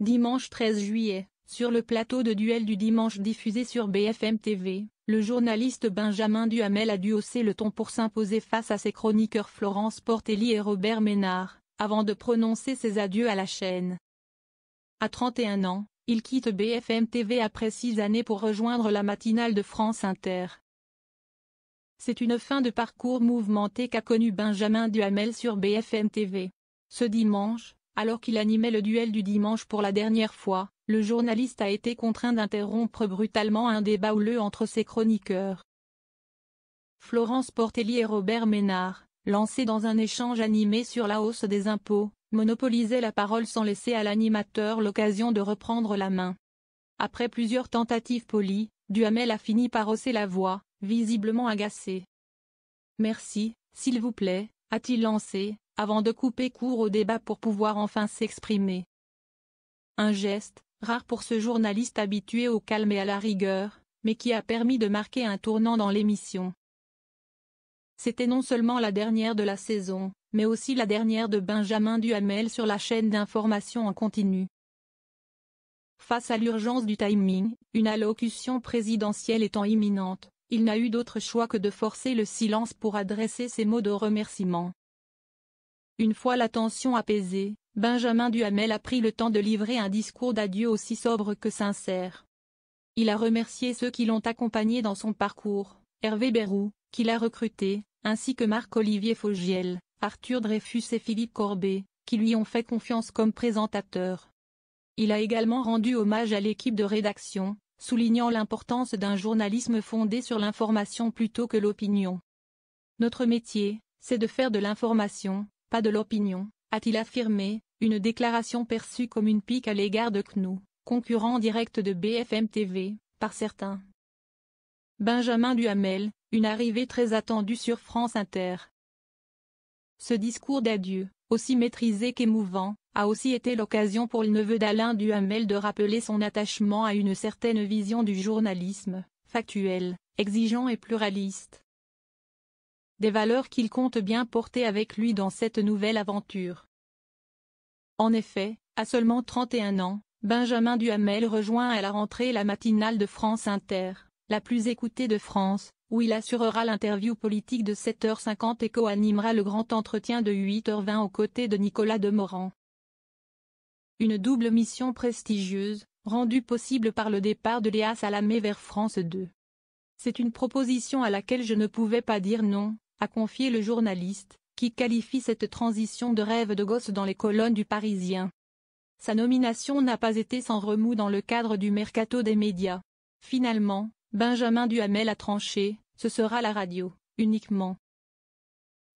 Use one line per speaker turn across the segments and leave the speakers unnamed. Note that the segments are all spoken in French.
Dimanche 13 juillet, sur le plateau de Duel du dimanche diffusé sur BFM TV, le journaliste Benjamin Duhamel a dû hausser le ton pour s'imposer face à ses chroniqueurs Florence Portelli et Robert Ménard, avant de prononcer ses adieux à la chaîne. À 31 ans, il quitte BFM TV après 6 années pour rejoindre la matinale de France Inter. C'est une fin de parcours mouvementée qu'a connue Benjamin Duhamel sur BFM TV. Ce dimanche, alors qu'il animait le duel du dimanche pour la dernière fois, le journaliste a été contraint d'interrompre brutalement un débat houleux entre ses chroniqueurs. Florence Portelli et Robert Ménard, lancés dans un échange animé sur la hausse des impôts, monopolisaient la parole sans laisser à l'animateur l'occasion de reprendre la main. Après plusieurs tentatives polies, Duhamel a fini par hausser la voix, visiblement agacé. « Merci, s'il vous plaît », a-t-il lancé, avant de couper court au débat pour pouvoir enfin s'exprimer. Un geste, rare pour ce journaliste habitué au calme et à la rigueur, mais qui a permis de marquer un tournant dans l'émission. C'était non seulement la dernière de la saison, mais aussi la dernière de Benjamin Duhamel sur la chaîne d'information en continu. Face à l'urgence du timing, une allocution présidentielle étant imminente, il n'a eu d'autre choix que de forcer le silence pour adresser ses mots de remerciement. Une fois la tension apaisée, Benjamin Duhamel a pris le temps de livrer un discours d'adieu aussi sobre que sincère. Il a remercié ceux qui l'ont accompagné dans son parcours, Hervé Berrou, qui l'a recruté, ainsi que Marc-Olivier Fogiel, Arthur Dreyfus et Philippe Corbet, qui lui ont fait confiance comme présentateur. Il a également rendu hommage à l'équipe de rédaction, soulignant l'importance d'un journalisme fondé sur l'information plutôt que l'opinion. « Notre métier, c'est de faire de l'information, pas de l'opinion », a-t-il affirmé, une déclaration perçue comme une pique à l'égard de CNews, concurrent direct de BFM TV, par certains. Benjamin Duhamel, une arrivée très attendue sur France Inter. Ce discours d'adieu, aussi maîtrisé qu'émouvant, a aussi été l'occasion pour le neveu d'Alain Duhamel de rappeler son attachement à une certaine vision du journalisme, factuel, exigeant et pluraliste. Des valeurs qu'il compte bien porter avec lui dans cette nouvelle aventure. En effet, à seulement 31 ans, Benjamin Duhamel rejoint à la rentrée la matinale de France Inter, la plus écoutée de France, où il assurera l'interview politique de 7h50 et co-animera le grand entretien de 8h20 aux côtés de Nicolas Demorand. Une double mission prestigieuse, rendue possible par le départ de Léa Salamé vers France 2. C'est une proposition à laquelle je ne pouvais pas dire non, a confié le journaliste, qui qualifie cette transition de rêve de gosse dans les colonnes du Parisien. Sa nomination n'a pas été sans remous dans le cadre du mercato des médias. Finalement, Benjamin Duhamel a tranché, ce sera la radio, uniquement.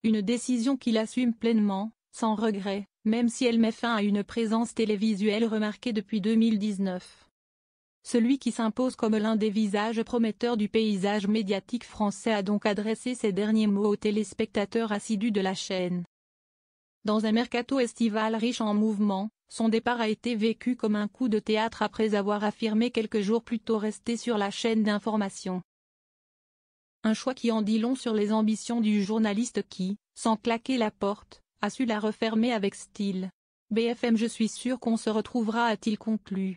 Une décision qu'il assume pleinement, sans regret, même si elle met fin à une présence télévisuelle remarquée depuis 2019. Celui qui s'impose comme l'un des visages prometteurs du paysage médiatique français a donc adressé ses derniers mots aux téléspectateurs assidus de la chaîne. Dans un mercato estival riche en mouvements, son départ a été vécu comme un coup de théâtre après avoir affirmé quelques jours plus tôt rester sur la chaîne d'information. Un choix qui en dit long sur les ambitions du journaliste qui, sans claquer la porte, a su la refermer avec style. BFM, je suis sûr qu'on se retrouvera, a-t-il conclu.